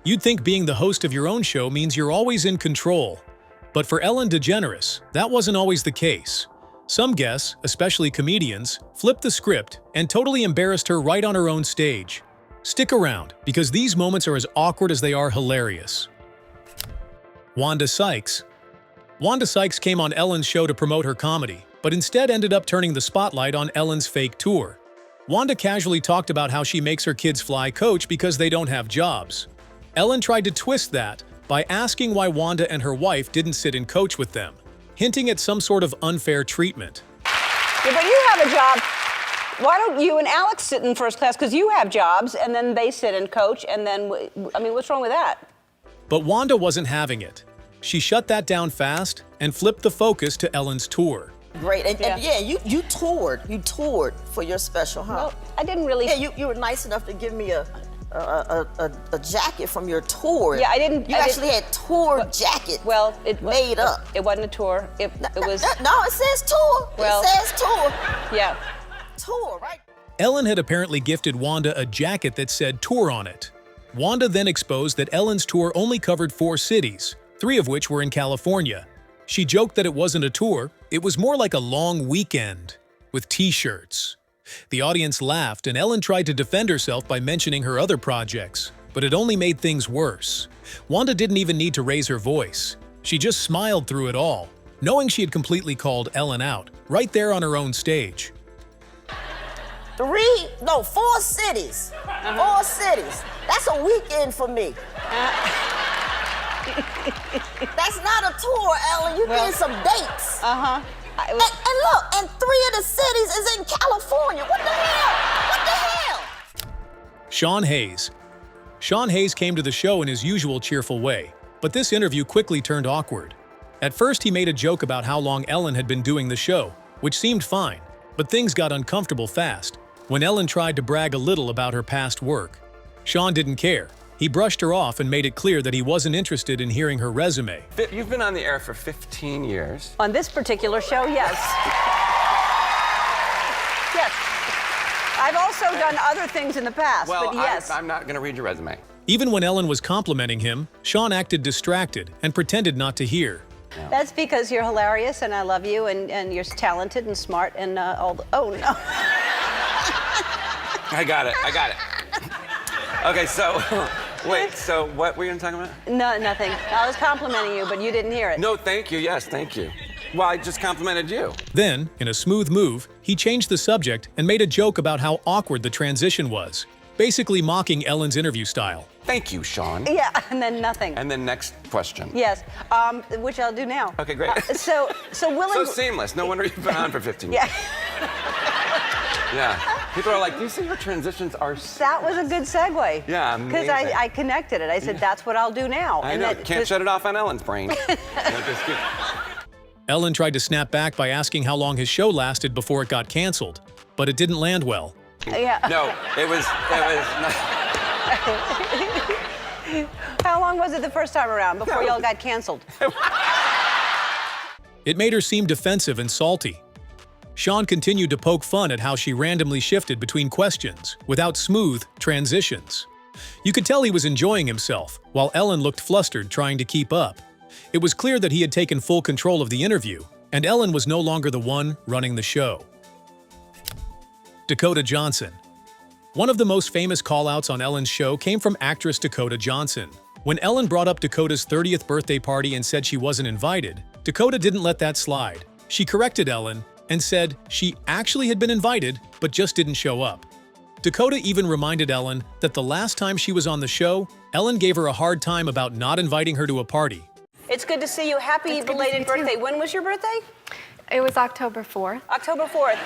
You'd think being the host of your own show means you're always in control. But for Ellen DeGeneres, that wasn't always the case. Some guests, especially comedians, flipped the script and totally embarrassed her right on her own stage. Stick around, because these moments are as awkward as they are hilarious. Wanda Sykes. Wanda Sykes came on Ellen's show to promote her comedy, but instead ended up turning the spotlight on Ellen's fake tour. Wanda casually talked about how she makes her kids fly coach because they don't have jobs. Ellen tried to twist that by asking why Wanda and her wife didn't sit in coach with them, hinting at some sort of unfair treatment. Yeah, but you have a job. Why don't you and Alex sit in first class? Because you have jobs, and then they sit in coach, and then, I mean, what's wrong with that? But Wanda wasn't having it. She shut that down fast and flipped the focus to Ellen's tour. Great, and yeah, you toured for your special, huh? Well, I didn't really. Yeah, you were nice enough to give me a jacket from your tour. Yeah, I didn't. You actually had tour jacket. Well, it made up. It wasn't a tour. It was. No, it says tour. Well, it says tour. Yeah. Tour, right? Ellen had apparently gifted Wanda a jacket that said tour on it. Wanda then exposed that Ellen's tour only covered 4 cities, 3 of which were in California. She joked that it wasn't a tour, it was more like a long weekend, with t-shirts. The audience laughed, and Ellen tried to defend herself by mentioning her other projects, but it only made things worse. Wanda didn't even need to raise her voice. She just smiled through it all, knowing she had completely called Ellen out, right there on her own stage. 4 cities. 4 cities. That's a weekend for me. That's not a tour, Ellen. You did some dates. And look, and 3 of the cities is in California. What the hell? What the hell? Sean Hayes. Sean Hayes came to the show in his usual cheerful way, but this interview quickly turned awkward. At first, he made a joke about how long Ellen had been doing the show, which seemed fine, but things got uncomfortable fast when Ellen tried to brag a little about her past work. Sean didn't care. He brushed her off and made it clear that he wasn't interested in hearing her resume. You've been on the air for 15 years. On this particular show, yes. Yes. I've also done other things in the past, but yes. I'm not going to read your resume. Even when Ellen was complimenting him, Sean acted distracted and pretended not to hear. No. That's because you're hilarious and I love you and you're talented and smart and all the, oh no. I got it. Okay, so, wait, so what were you going to talk about? No, nothing. I was complimenting you, but you didn't hear it. No, thank you. Yes, thank you. Well, I just complimented you. Then, in a smooth move, he changed the subject and made a joke about how awkward the transition was, basically mocking Ellen's interview style. Thank you, Sean. Yeah, and then nothing. And then next question. Yes, which I'll do now. Okay, great. So seamless. No wonder you've been on for 15 years. Yeah. Yeah. People are like, do you see your transitions are That was a good segue. Yeah, because amazing. I connected it. I said, that's what I'll do now. I know. Can't shut it off on Ellen's brain. Ellen tried to snap back by asking how long his show lasted before it got canceled, but it didn't land well. Yeah. No, it was How long was it the first time around before y'all got canceled? It made her seem defensive and salty. Sean continued to poke fun at how she randomly shifted between questions without smooth transitions. You could tell he was enjoying himself, while Ellen looked flustered trying to keep up. It was clear that he had taken full control of the interview, and Ellen was no longer the one running the show. Dakota Johnson. One of the most famous call-outs on Ellen's show came from actress Dakota Johnson. When Ellen brought up Dakota's 30th birthday party and said she wasn't invited, Dakota didn't let that slide. She corrected Ellen and said she actually had been invited, but just didn't show up. Dakota even reminded Ellen that the last time she was on the show, Ellen gave her a hard time about not inviting her to a party. It's good to see you. Happy belated birthday. When was your birthday? It was October 4th. October 4th.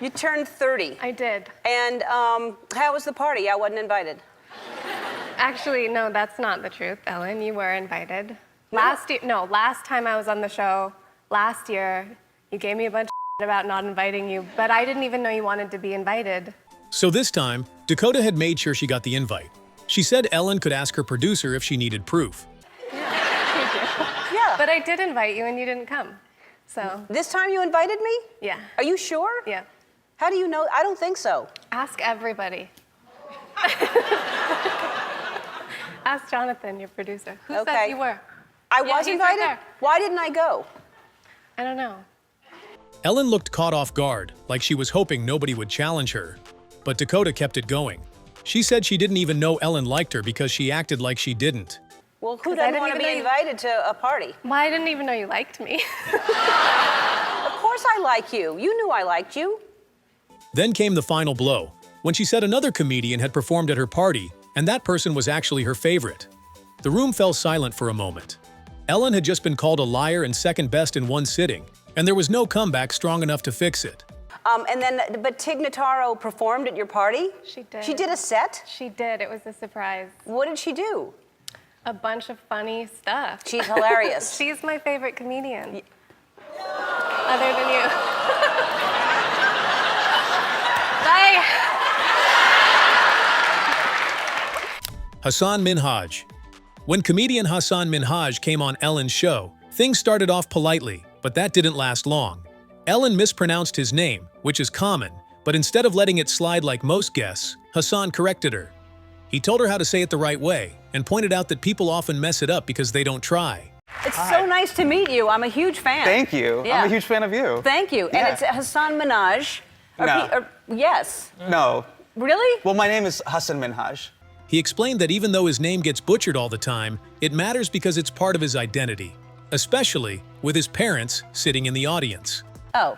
You turned 30. I did. And how was the party? I wasn't invited. Actually, no, that's not the truth, Ellen. You were invited. Last time I was on the show, last year, you gave me a bunch of about not inviting you, but I didn't even know you wanted to be invited. So this time, Dakota had made sure she got the invite. She said Ellen could ask her producer if she needed proof. Yeah. But I did invite you and you didn't come, so. This time you invited me? Yeah. Are you sure? Yeah. How do you know? I don't think so. Ask everybody. Ask Jonathan, your producer. Who Okay. said you were? I Yeah, was he's right invited? there. Why didn't I go? I don't know. Ellen looked caught off guard, like she was hoping nobody would challenge her. But Dakota kept it going. She said she didn't even know Ellen liked her because she acted like she didn't. Well, who 'Cause I doesn't didn't want to even be know you- invited to a party? Well, I didn't even know you liked me. Of course I like you. You knew I liked you. Then came the final blow, when she said another comedian had performed at her party, and that person was actually her favorite. The room fell silent for a moment. Ellen had just been called a liar and second best in one sitting, and there was no comeback strong enough to fix it. But Tig Notaro performed at your party? She did. She did a set? She did. It was a surprise. What did she do? A bunch of funny stuff. She's hilarious. She's my favorite comedian. Other than you. Bye. Hassan Minhaj. When comedian Hassan Minhaj came on Ellen's show, things started off politely, but that didn't last long. Ellen mispronounced his name, which is common, but instead of letting it slide like most guests, Hassan corrected her. He told her how to say it the right way, and pointed out that people often mess it up because they don't try. It's so nice to meet you. I'm a huge fan. Thank you. Yeah. I'm a huge fan of you. Thank you. Yeah. And it's Hassan Minhaj. No. Yes. No. Really? Well, my name is Hassan Minhaj. He explained that even though his name gets butchered all the time, it matters because it's part of his identity, especially with his parents sitting in the audience. Oh.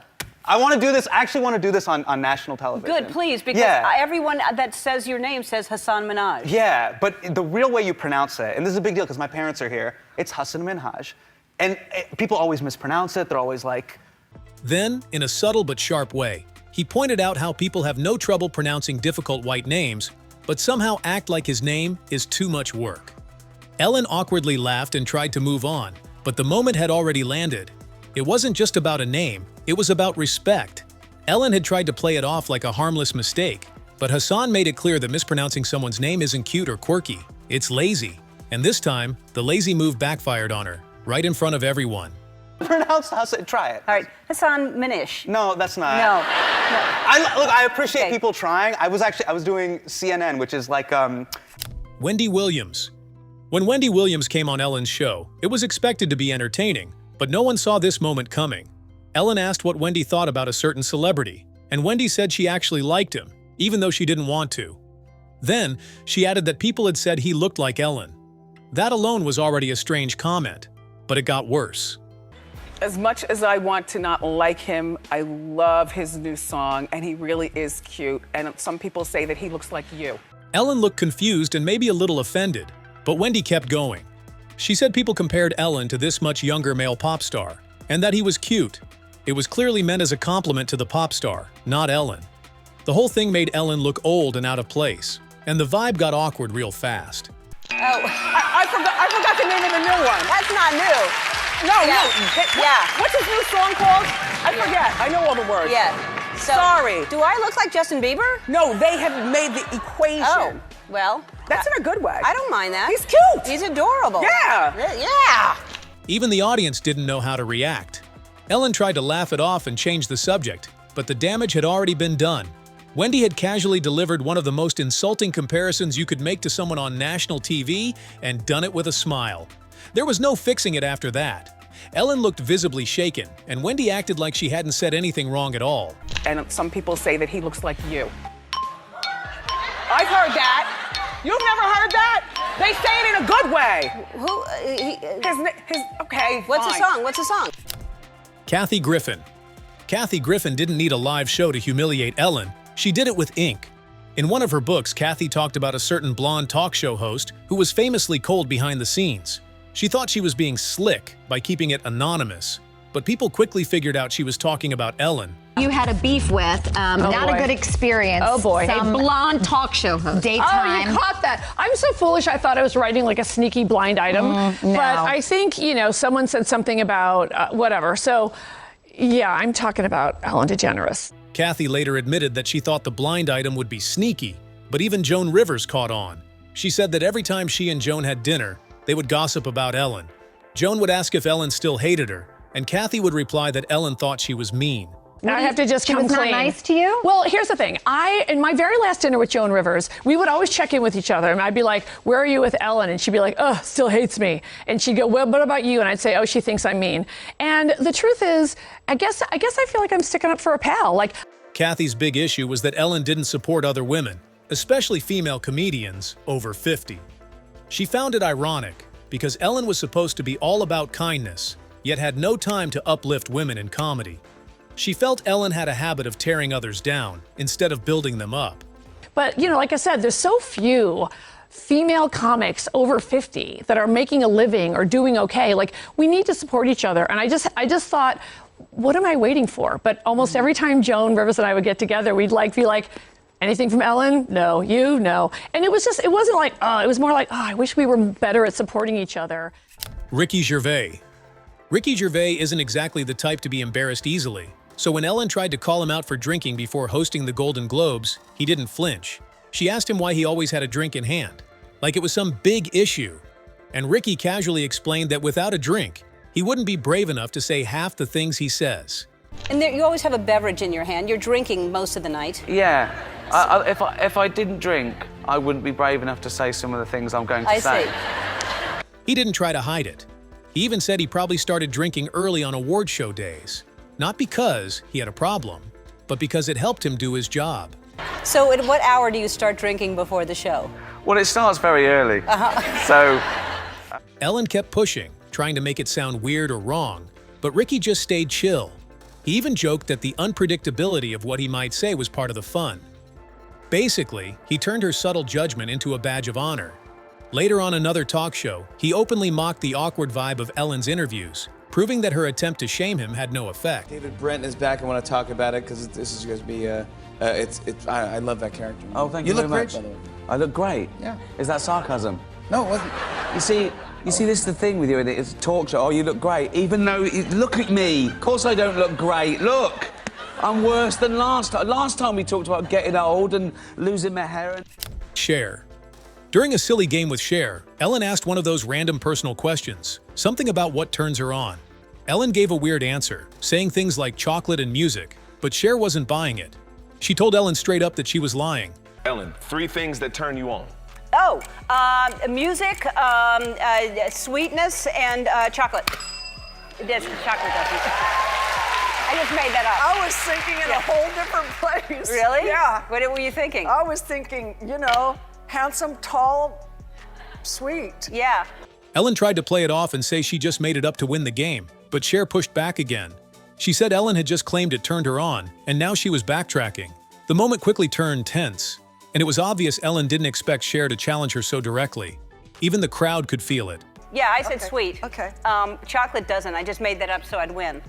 I want to do this. I actually want to do this on national television. Good, please, because Yeah. everyone that says your name says Hassan Minhaj. Yeah, but the real way you pronounce it, and this is a big deal because my parents are here, it's Hassan Minhaj. And people always mispronounce it. They're always like, Then, in a subtle but sharp way, he pointed out how people have no trouble pronouncing difficult white names, but somehow act like his name is too much work. Ellen awkwardly laughed and tried to move on, but the moment had already landed. It wasn't just about a name, it was about respect. Ellen had tried to play it off like a harmless mistake, but Hassan made it clear that mispronouncing someone's name isn't cute or quirky, it's lazy. And this time, the lazy move backfired on her, right in front of everyone. pronounce Hassan, try it. All right, Hassan Minish. No, that's not. No. I appreciate Okay. people trying. I was doing CNN, which is like, Wendy Williams. When Wendy Williams came on Ellen's show, it was expected to be entertaining, but no one saw this moment coming. Ellen asked what Wendy thought about a certain celebrity, and Wendy said she actually liked him, even though she didn't want to. Then, she added that people had said he looked like Ellen. That alone was already a strange comment, but it got worse. As much as I want to not like him, I love his new song, and he really is cute. And some people say that he looks like you. Ellen looked confused and maybe a little offended, but Wendy kept going. She said people compared Ellen to this much younger male pop star, and that he was cute. It was clearly meant as a compliment to the pop star, not Ellen. The whole thing made Ellen look old and out of place, and the vibe got awkward real fast. I forgot the name of the new one. That's not new. No. Yeah. What's his new song called? I forget. I know all the words. Yeah. So, Sorry. Do I look like Justin Bieber? No, they have made the equation. Oh, well. That's in a good way. I don't mind that. He's cute. He's adorable. Yeah. Yeah. Even the audience didn't know how to react. Ellen tried to laugh it off and change the subject, but the damage had already been done. Wendy had casually delivered one of the most insulting comparisons you could make to someone on national TV and done it with a smile. There was no fixing it after that. Ellen looked visibly shaken, and Wendy acted like she hadn't said anything wrong at all. And some people say that he looks like you. I've heard that. You've never heard that? They say it in a good way. Okay, What's fine. the song? What's the song? Kathy Griffin. Kathy Griffin didn't need a live show to humiliate Ellen. She did it with ink. In one of her books, Kathy talked about a certain blonde talk show host who was famously cold behind the scenes. She thought she was being slick by keeping it anonymous, but people quickly figured out she was talking about Ellen. You had a beef with, not boy. a good experience. Oh, boy. Hey, Some blonde talk show host. Oh, Daytime. you caught that. I'm so foolish. I thought I was writing like a sneaky blind item. no. But I think, someone said something about whatever. So, yeah, I'm talking about Ellen DeGeneres. Kathy later admitted that she thought the blind item would be sneaky, but even Joan Rivers caught on. She said that every time she and Joan had dinner, they would gossip about Ellen. Joan would ask if Ellen still hated her, and Kathy would reply that Ellen thought she was mean. I have to just She come was not clean. nice to you? Well, here's the thing. In my very last dinner with Joan Rivers, we would always check in with each other. And I'd be like, where are you with Ellen? And she'd be like, oh, still hates me. And she'd go, well, what about you? And I'd say, oh, she thinks I'm mean. And the truth is, I guess I feel like I'm sticking up for a pal. Like, Kathy's big issue was that Ellen didn't support other women, especially female comedians over 50. She found it ironic because Ellen was supposed to be all about kindness, yet had no time to uplift women in comedy. She felt Ellen had a habit of tearing others down instead of building them up. but, like I said, there's so few female comics over 50 that are making a living or doing okay. Like, we need to support each other. And I just thought, what am I waiting for? But almost every time Joan Rivers and I would get together, we'd be like, anything from Ellen? No. You? No. And it wasn't like, it was more like, I wish we were better at supporting each other. Ricky Gervais. Ricky Gervais isn't exactly the type to be embarrassed easily. So when Ellen tried to call him out for drinking before hosting the Golden Globes, he didn't flinch. She asked him why he always had a drink in hand, like it was some big issue. And Ricky casually explained that without a drink, he wouldn't be brave enough to say half the things he says. And you always have a beverage in your hand. You're drinking most of the night. Yeah. If I didn't drink, I wouldn't be brave enough to say some of the things I'm going to say. I see. He didn't try to hide it. He even said he probably started drinking early on award show days. Not because he had a problem, but because it helped him do his job. So at what hour do you start drinking before the show? Well, it starts very early. So Ellen kept pushing, trying to make it sound weird or wrong, but Ricky just stayed chill. He even joked that the unpredictability of what he might say was part of the fun. Basically, he turned her subtle judgment into a badge of honor. Later on another talk show, he openly mocked the awkward vibe of Ellen's interviews, proving that her attempt to shame him had no effect. David Brent is back. I want to talk about it because this is going to be, I love that character. Oh, thank you very much. You look great, by the way. I look great? Yeah. Is that sarcasm? No, it wasn't. You see, this is the thing with you, it's a talk show. Oh, you look great. Even though, look at me. Of course I don't look great. Look, I'm worse than last time. Last time we talked about getting old and losing my hair. Cher. During a silly game with Cher, Ellen asked one of those random personal questions, something about what turns her on. Ellen gave a weird answer, saying things like chocolate and music, but Cher wasn't buying it. She told Ellen straight up that she was lying. Ellen, 3 things that turn you on. Oh, music, sweetness, and chocolate. Yes, chocolate doesn't. I just made that up. I was thinking in a whole different place. Really? Yeah. What were you thinking? I was thinking, handsome, tall, sweet. Yeah. Ellen tried to play it off and say she just made it up to win the game, but Cher pushed back again. She said Ellen had just claimed it turned her on, and now she was backtracking. The moment quickly turned tense, and it was obvious Ellen didn't expect Cher to challenge her so directly. Even the crowd could feel it. Yeah, I said sweet. Okay. Chocolate doesn't. I just made that up so I'd win.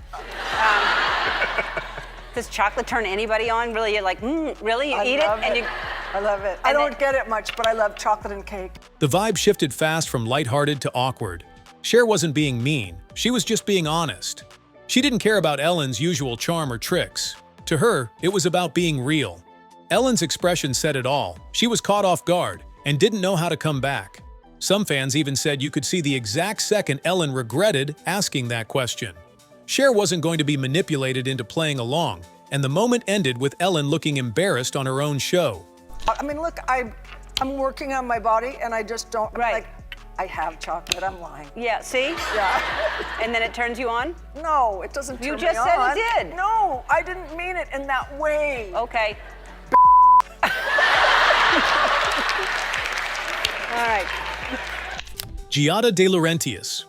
Does chocolate turn anybody on? Really? You're like, really? You eat it? And you... I love it. I don't get it much, but I love chocolate and cake. The vibe shifted fast from lighthearted to awkward. Cher wasn't being mean. She was just being honest. She didn't care about Ellen's usual charm or tricks. To her, it was about being real. Ellen's expression said it all. She was caught off guard and didn't know how to come back. Some fans even said you could see the exact second Ellen regretted asking that question. Cher wasn't going to be manipulated into playing along, and the moment ended with Ellen looking embarrassed on her own show. I mean, look, I'm working on my body, and I just don't, I have chocolate, I'm lying. Yeah, see? Yeah. And then it turns you on? No, it doesn't turn me on. You just said it did. No, I didn't mean it in that way. Okay. All right. Giada De Laurentiis.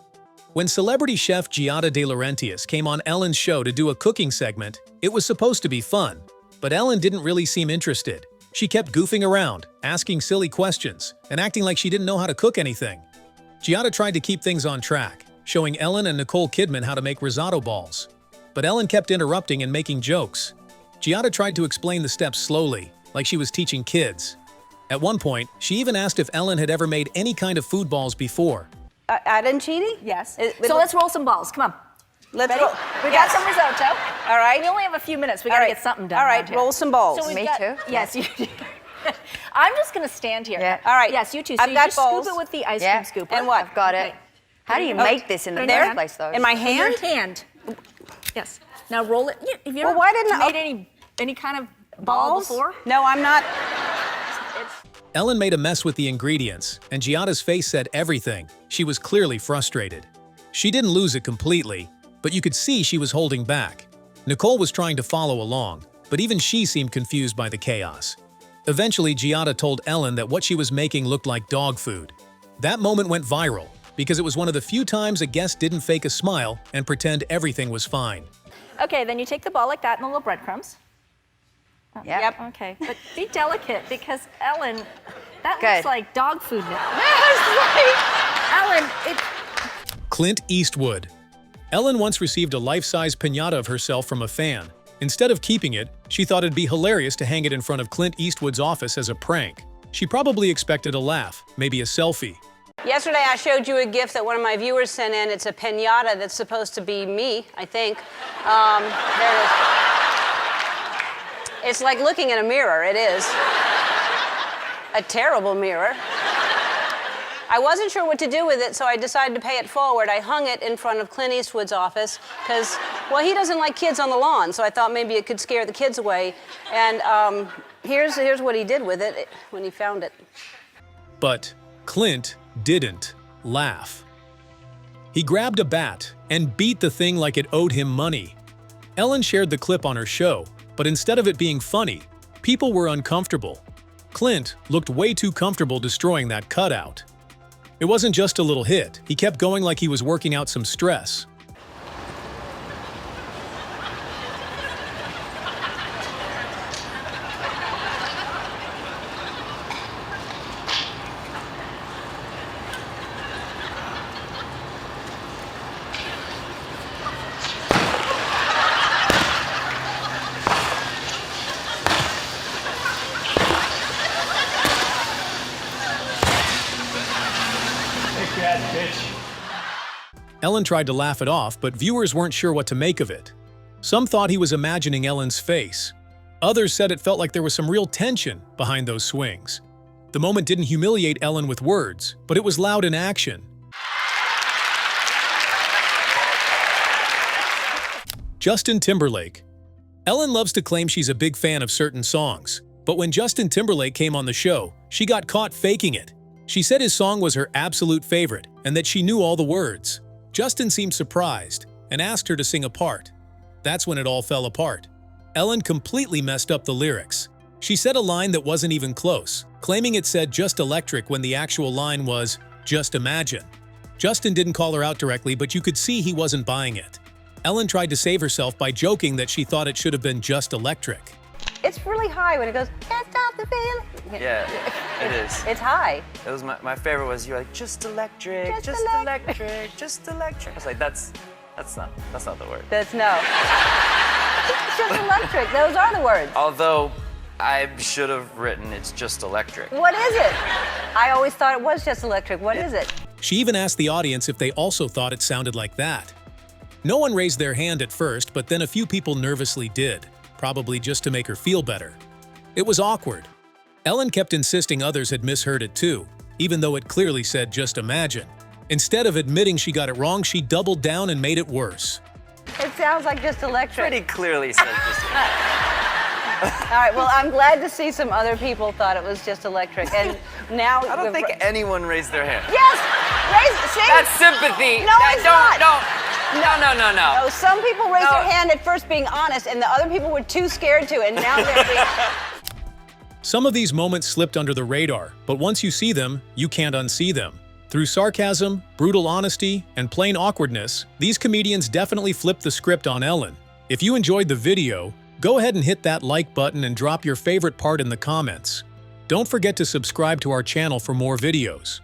When celebrity chef Giada De Laurentiis came on Ellen's show to do a cooking segment, it was supposed to be fun. But Ellen didn't really seem interested. She kept goofing around, asking silly questions, and acting like she didn't know how to cook anything. Giada tried to keep things on track, showing Ellen and Nicole Kidman how to make risotto balls. But Ellen kept interrupting and making jokes. Giada tried to explain the steps slowly, like she was teaching kids. At one point, she even asked if Ellen had ever made any kind of food balls before. Arancini? Yes. So let's roll some balls. Come on. Let's Ready? roll. We got some risotto. All right. We only have a few minutes. We got to get something done. All right, around here. roll some balls. So we've Me got, too. Yes, you do. I'm just going to stand here. Yeah. All right. Yes, you too. So I've you got just bowls. scoop it with the ice Yeah. cream scooper. And what? I've got it. How do you make this in the There? first place, though? In my In hand? your hand. Yes. Now roll it. Have you Well, ever why didn't I- made any kind of ball Balls? before? No, I'm not. Ellen made a mess with the ingredients, and Giada's face said everything. She was clearly frustrated. She didn't lose it completely, but you could see she was holding back. Nicole was trying to follow along, but even she seemed confused by the chaos. Eventually, Giada told Ellen that what she was making looked like dog food. That moment went viral, because it was one of the few times a guest didn't fake a smile and pretend everything was fine. Okay, then you take the ball like that and the little breadcrumbs. Yep. Okay, but be delicate because Ellen, that Good. looks like dog food now. Ellen, Clint Eastwood. Ellen once received a life-size piñata of herself from a fan. Instead of keeping it, she thought it'd be hilarious to hang it in front of Clint Eastwood's office as a prank. She probably expected a laugh, maybe a selfie. Yesterday, I showed you a gift that one of my viewers sent in. It's a piñata that's supposed to be me, I think. There it is. It's like looking in a mirror. It is. A terrible mirror. I wasn't sure what to do with it, so I decided to pay it forward. I hung it in front of Clint Eastwood's office because, well, he doesn't like kids on the lawn, so I thought maybe it could scare the kids away. And here's what he did with it when he found it. But Clint didn't laugh. He grabbed a bat and beat the thing like it owed him money. Ellen shared the clip on her show, but instead of it being funny, people were uncomfortable. Clint looked way too comfortable destroying that cutout. It wasn't just a little hit, he kept going like he was working out some stress. Ellen tried to laugh it off, but viewers weren't sure what to make of it. Some thought he was imagining Ellen's face. Others said it felt like there was some real tension behind those swings. The moment didn't humiliate Ellen with words, but it was loud in action. Justin Timberlake. Ellen loves to claim she's a big fan of certain songs, but when Justin Timberlake came on the show, she got caught faking it. She said his song was her absolute favorite and that she knew all the words. Justin seemed surprised and asked her to sing a part. That's when it all fell apart. Ellen completely messed up the lyrics. She said a line that wasn't even close, claiming it said "just electric" when the actual line was "just imagine." Justin didn't call her out directly, but you could see he wasn't buying it. Ellen tried to save herself by joking that she thought it should have been "just electric." It's really high when it goes, "Can't stop the feeling." Yeah, it is. It's high. It was my favorite was you were like, just electric, just electric, just electric. I was like, that's not the word. That's no. It's just electric. Those are the words. Although I should have written it's just electric. What is it? I always thought it was just electric. What is it? She even asked the audience if they also thought it sounded like that. No one raised their hand at first, but then a few people nervously did, probably just to make her feel better. It was awkward. Ellen kept insisting others had misheard it too, even though it clearly said "just imagine." Instead of admitting she got it wrong, she doubled down and made it worse. It sounds like just electric. Pretty clearly said just electric. All right, well, I'm glad to see some other people thought it was just electric. And now I don't think anyone raised their hand. Yes! See? That's sympathy. No, it's not. No. No, some people raised their hand at first being honest, and the other people were too scared to, and now they're being... Some of these moments slipped under the radar, but once you see them, you can't unsee them. Through sarcasm, brutal honesty, and plain awkwardness, these comedians definitely flipped the script on Ellen. If you enjoyed the video, go ahead and hit that like button and drop your favorite part in the comments. Don't forget to subscribe to our channel for more videos.